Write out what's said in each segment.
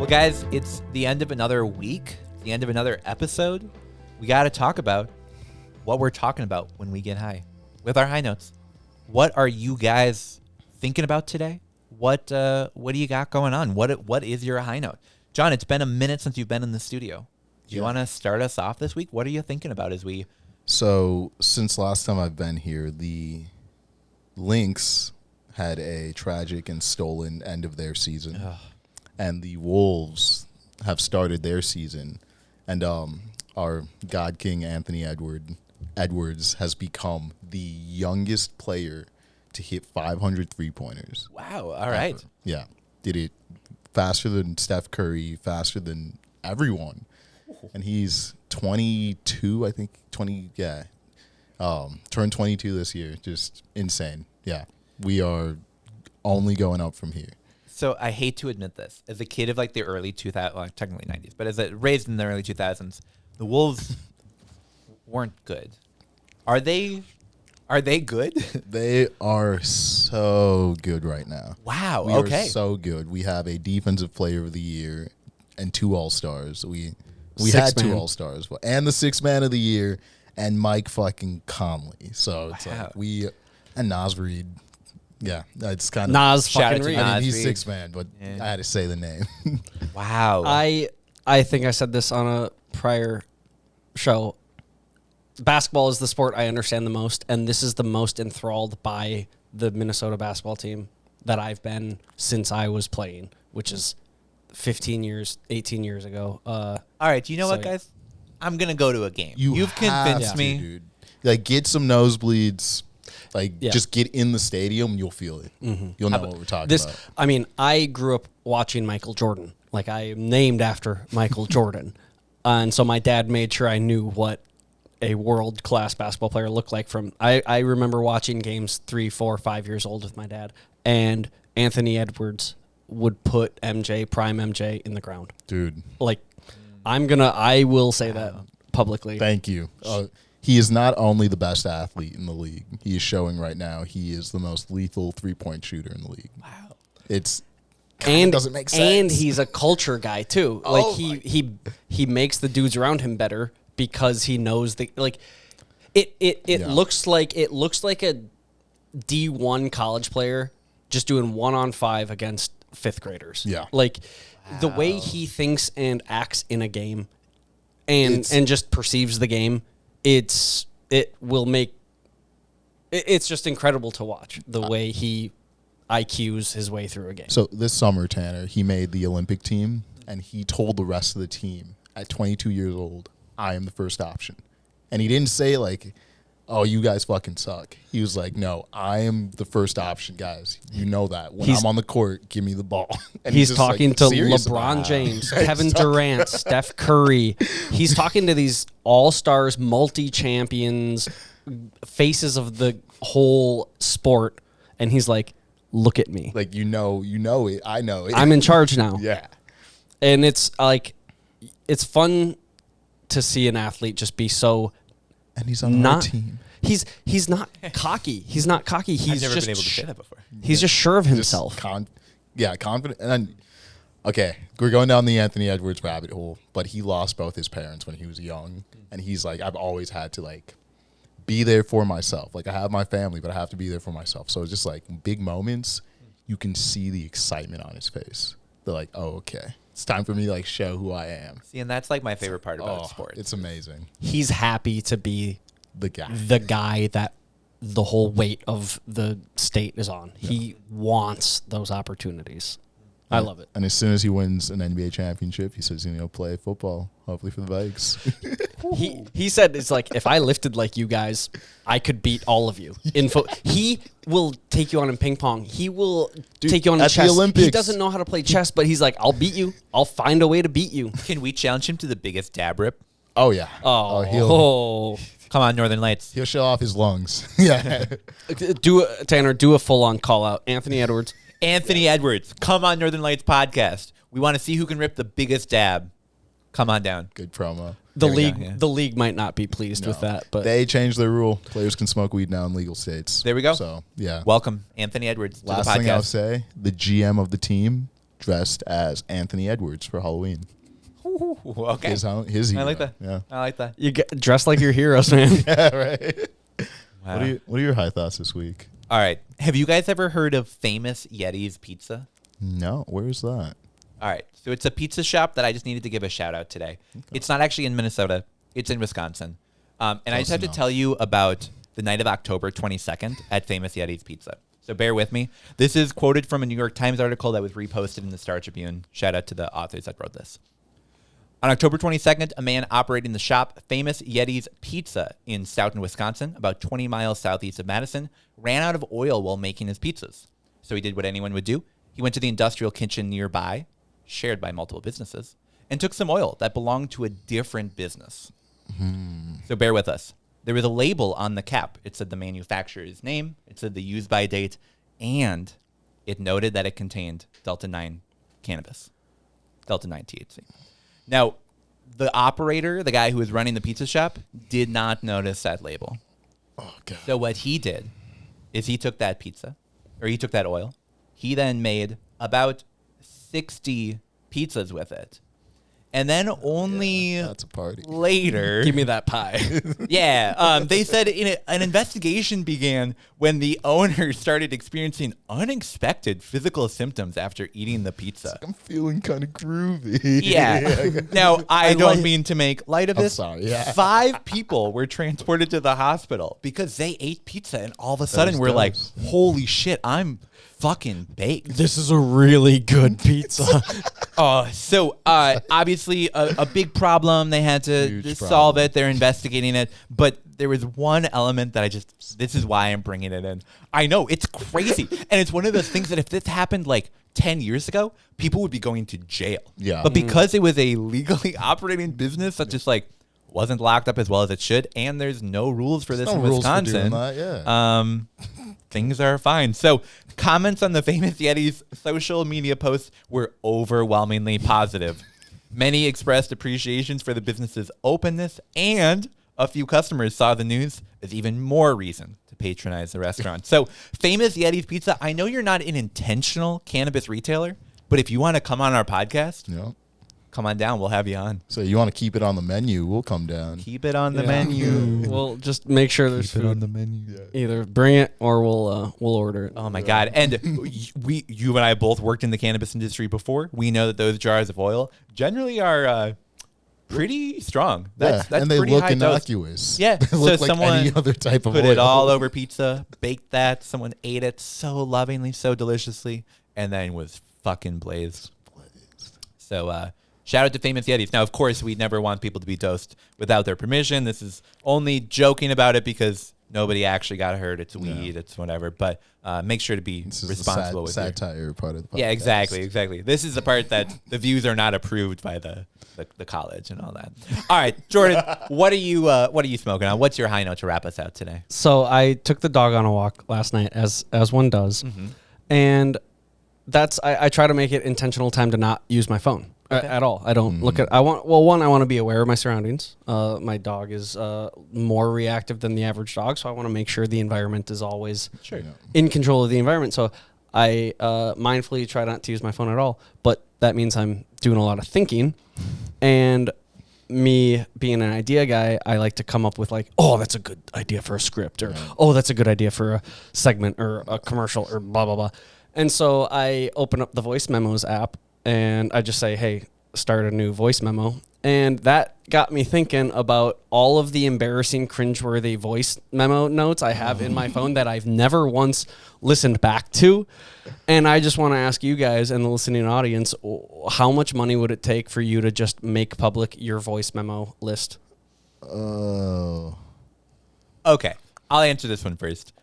Well, guys, it's the end of another week, the end of another episode. We got to talk about what we're talking about when we get high with our high notes. What are you guys thinking about today? What do you got going on? What is your high note? John, it's been a minute since you've been in the studio. Do you want to start us off this week? What are you thinking about as we... So, since last time I've been here, the Lynx had a tragic and stolen end of their season. Ugh. And the Wolves have started their season. And our God King Anthony Edwards has become the youngest player to hit 500 three-pointers. Wow, all right. Yeah, did it faster than Steph Curry, faster than everyone. And he's 22, I think, 20, yeah. Turned 22 this year. Just insane. Yeah, we are only going up from here. So I hate to admit this. As a kid of like the early 2000s, well, technically 90s, but raised in the early 2000s, the Wolves weren't good. Are they good? They are so good right now. Wow, we okay. are so good. We have a defensive player of the year and 2 All-Stars. We had 2 All-Stars, and the 6th man of the year, and Mike fucking Conley. So it's like and Nas Reed. Yeah, it's kind of Nas fucking Reed. I mean, he's 6th man, but I had to say the name. Wow. I think I said this on a prior show. Basketball is the sport I understand the most, and this is the most enthralled by the Minnesota basketball team that I've been since I was playing, which is 18 years ago. All right, do you know what, guys? I'm going to go to a game. You've convinced me. Dude. Like, get some nosebleeds. Like, just get in the stadium and you'll feel it. Mm-hmm. You'll know what we're talking about. I mean, I grew up watching Michael Jordan. Like, I am named after Michael Jordan. And so my dad made sure I knew what a world-class basketball player looked like from... I remember watching games 3, 4, 5 years old with my dad. And Anthony Edwards would put prime MJ in the ground. Dude. Like, I will say that publicly. Thank you. He is not only the best athlete in the league. He is showing right now he is the most lethal three-point shooter in the league. Wow. It doesn't make sense. And he's a culture guy too. Like he makes the dudes around him better because he knows it looks like a D1 college player just doing 1-on-5 against 5th graders. Yeah. Like the way he thinks and acts in a game and just perceives the game, it's just incredible to watch the way he IQs his way through a game. So this summer, Tanner, he made the Olympic team, and he told the rest of the team at 22 years old, I am the first option. And he didn't say like, oh, you guys fucking suck. He was like, no, I am the first option, guys. You know that. When I'm on the court, give me the ball. And he's talking to LeBron James, Kevin Durant, Steph Curry. He's talking to these all-stars, multi-champions, faces of the whole sport. And he's like, look at me. Like, you know it. I know it. I'm in charge now. Yeah. And it's like, it's fun to see an athlete just be so... And he's on our team. He's not cocky. He's not cocky. He's I've never just been able to say that before. He's just sure of himself. Confident. And then, okay, we're going down the Anthony Edwards rabbit hole, but he lost both his parents when he was young. And he's like, I've always had to, like, be there for myself. Like, I have my family, but I have to be there for myself. So it's just, like, big moments, you can see the excitement on his face. They're like, oh, okay. It's time for me to, like, show who I am. See, and that's, like, my favorite part about sports. It's amazing. He's happy to be the guy that the whole weight of the state is on. Yeah. He wants those opportunities. I love it. And as soon as he wins an NBA championship, he says he's going to play football, hopefully for the Vikes. He said, it's like, if I lifted like you guys, I could beat all of you. He will take you on in ping pong. He will take you on in chess. The Olympics. He doesn't know how to play chess, but he's like, I'll beat you. I'll find a way to beat you. Can we challenge him to the biggest dab rip? Oh, yeah. Come on, Northern Lights. He'll show off his lungs. Yeah. Tanner, do a full-on call-out. Anthony Edwards. Anthony Edwards, come on Northern Lights podcast. We want to see who can rip the biggest dab. Come on down. Good promo. The league might not be pleased with that, but they changed their rule. Players can smoke weed now in legal states. There we go. So, yeah. Welcome, Anthony Edwards, to Last the podcast. thing I'll say, the GM of the team dressed as Anthony Edwards for Halloween. Ooh, okay. His I hero. like that. Yeah. I like that. You get dressed like your heroes, man. Yeah, right. Wow. What are your high thoughts this week? All right. Have you guys ever heard of Famous Yeti's Pizza? No, where's that? All right. So it's a pizza shop that I just needed to give a shout out today. Okay. It's not actually in Minnesota. It's in Wisconsin. And I just have to tell you about the night of October 22nd at Famous Yeti's Pizza. So bear with me. This is quoted from a New York Times article that was reposted in the Star Tribune. Shout out to the authors that wrote this. On October 22nd, a man operating the shop Famous Yeti's Pizza in Stoughton, Wisconsin, about 20 miles southeast of Madison, ran out of oil while making his pizzas. So he did what anyone would do. He went to the industrial kitchen nearby, shared by multiple businesses, and took some oil that belonged to a different business. So bear with us. There was a label on the cap. It said the manufacturer's name, it said the use by date, and it noted that it contained Delta-9 cannabis, Delta-9 THC. Now, the operator, the guy who was running the pizza shop, did not notice that label. Oh, God. So what he did is he took that pizza, or he took that oil. He then made about 60 pizzas with it. And then only that's a party. later... Give me that pie. Yeah. They said an investigation began when the owner started experiencing unexpected physical symptoms after eating the pizza. I'm feeling kind of groovy. Yeah. Now, I don't mean to make light of I'm this. sorry, yeah. 5 people were transported to the hospital because they ate pizza, and all of a sudden we're like, holy shit, I'm fucking baked. This is a really good pizza. So obviously a big problem. They had to Huge solve problem. it. They're investigating it. But there was one element that this is why I'm bringing it in. I know, it's crazy. And it's one of those things that if this happened like 10 years ago, people would be going to jail. Yeah. But because it was a legally operating business that just like wasn't locked up as well as it should, and there's no rules for this in Wisconsin. Things are fine. So comments on the Famous Yeti's social media posts were overwhelmingly positive. Many expressed appreciations for the business's openness, and a few customers saw the news as even more reason to patronize the restaurant. So Famous Yeti's Pizza, I know you're not an intentional cannabis retailer, but if you want to come on our podcast, come on down. We'll have you on. So you want to keep it on the menu? We'll come down. Keep it on the menu. We'll just make sure there's Keep it food on the menu. Yeah. Either bring it or we'll order it. Oh my God. And you and I both worked in the cannabis industry before. We know that those jars of oil generally are pretty strong. That's and they pretty look high dose. innocuous. Yeah. They look like someone any other type of put oil. it all over pizza, baked that. Someone ate it so lovingly, so deliciously, and then was fucking blazed. So shout out to Famous Yetis. Now, of course, we never want people to be dosed without their permission. This is only joking about it because nobody actually got hurt. It's weed. It's whatever. But make sure to be responsible with your satire part of the podcast. Yeah, exactly. This is the part that the views are not approved by the college and all that. All right, Jordan, what are you smoking on? What's your high note to wrap us out today? So I took the dog on a walk last night, as one does, and I try to make it intentional time to not use my phone. At all. I don't look at. I want to be aware of my surroundings. My dog is more reactive than the average dog, so I want to make sure the environment is always in control of the environment. So I mindfully try not to use my phone at all. But that means I'm doing a lot of thinking, and me being an idea guy, I like to come up with like, oh, that's a good idea for a script, or oh, that's a good idea for a segment or a commercial, or blah blah blah. And so I open up the voice memos app. And I just say, hey, start a new voice memo. And that got me thinking about all of the embarrassing, cringeworthy voice memo notes I have in my phone that I've never once listened back to. And I just want to ask you guys and the listening audience, how much money would it take for you to just make public your voice memo list? Oh. Okay, I'll answer this one first.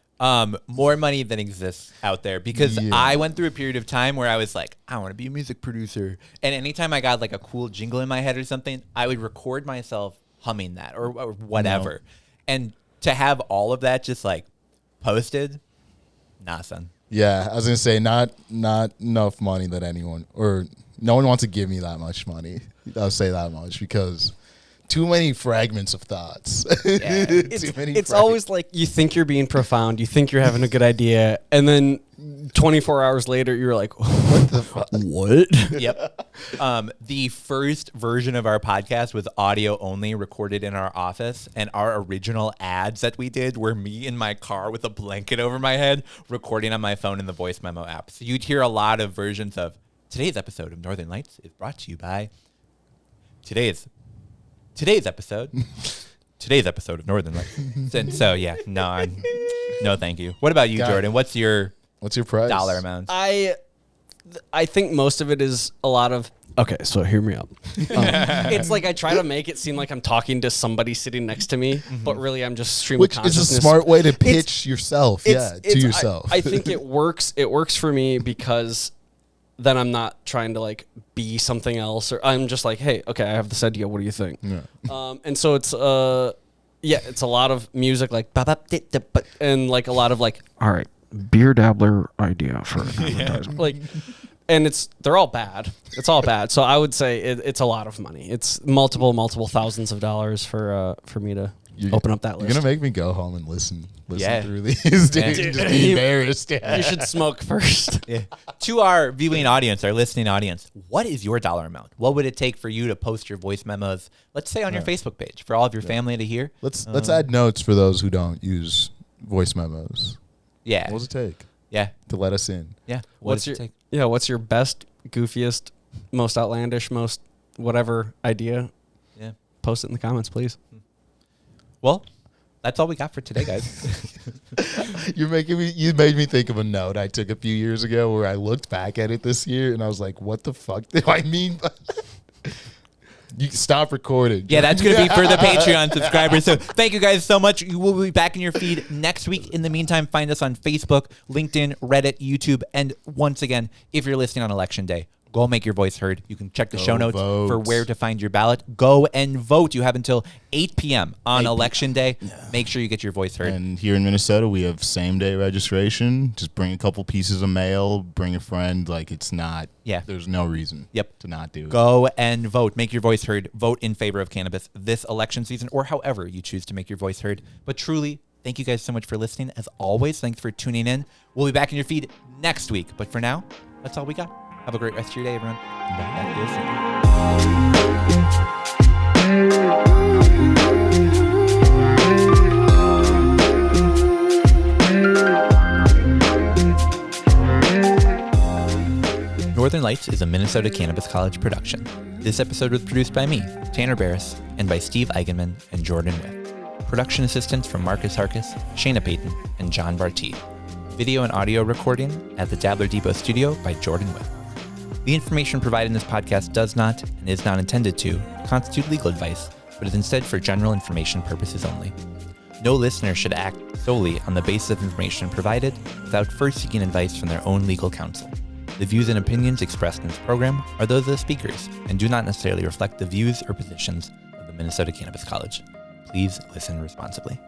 More money than exists out there, because I went through a period of time where I was like, I want to be a music producer. And anytime I got like a cool jingle in my head or something, I would record myself humming that or whatever. And to have all of that just like posted, nah, son. Yeah, I was going to say not enough money that anyone, or no one wants to give me that much money. I'll say that much, because too many fragments of thoughts. It's always like you think you're being profound, you think you're having a good idea, and then 24 hours later, you were like, What the fuck? what? Yep. The first version of our podcast was audio only, recorded in our office, and our original ads that we did were me in my car with a blanket over my head, recording on my phone in the voice memo app. So you'd hear a lot of versions of today's episode of Northern Lights is brought to you by today's episode. Today's episode of Northern Lights. And so yeah, no, thank you. What about you, Jordan? What's your price? dollar amount? I think most of it is a lot of. Okay, so hear me out. It's like I try to make it seem like I'm talking to somebody sitting next to me, but really I'm just streaming Which is a consciousness. smart way to pitch yourself. It's- To yourself. I think it works. It works for me because then I'm not trying to like be something else, or I'm just like, hey, okay, I have this idea. What do you think? Yeah. And so it's it's a lot of music like and like a lot of like, all right, beer dabbler idea for an advertisement. Like, and they're all bad. It's all bad. So I would say it's a lot of money. It's multiple thousands of dollars for me to open up that list. You're gonna make me go home and listen Yeah. through these. Dude, Yeah. just be embarrassed. You should smoke first. Yeah. To our viewing audience, our listening audience, what is your dollar amount? What would it take for you to post your voice memos, let's say on your Facebook page, for all of your family to hear? Let's add notes for those who don't use voice memos. Yeah. What does it take Yeah. to let us in? Yeah. What's your best, goofiest, most outlandish, most whatever idea? Yeah. Post it in the comments, please. Well, that's all we got for today, guys. You made me think of a note I took a few years ago where I looked back at it this year and I was like, what the fuck do I mean? You can stop recording. Yeah, that's going to be for the Patreon subscribers. So thank you guys so much. You will be back in your feed next week. In the meantime, find us on Facebook, LinkedIn, Reddit, YouTube. And once again, if you're listening on Election Day, go make your voice heard. You can check the show notes vote. for where to find your ballot. Go and vote. You have until 8 p.m. on Election Day. Make sure you get your voice heard. And here in Minnesota, we have same-day registration. Just bring a couple pieces of mail, bring a friend. Like, it's not, there's no reason to not do it. Go and vote. Make your voice heard. Vote in favor of cannabis this election season, or however you choose to make your voice heard. But truly, thank you guys so much for listening. As always, thanks for tuning in. We'll be back in your feed next week. But for now, that's all we got. Have a great rest of your day, everyone. Northern Lights is a Minnesota Cannabis College production. This episode was produced by me, Tanner Barris, and by Steve Eigenman and Jordan Witt. Production assistance from Marcus Harkis, Shayna Payton, and John Barteed. Video and audio recording at the Dabbler Depot studio by Jordan Witt. The information provided in this podcast does not, and is not intended to, constitute legal advice, but is instead for general information purposes only. No listener should act solely on the basis of information provided without first seeking advice from their own legal counsel. The views and opinions expressed in this program are those of the speakers and do not necessarily reflect the views or positions of the Minnesota Cannabis College. Please listen responsibly.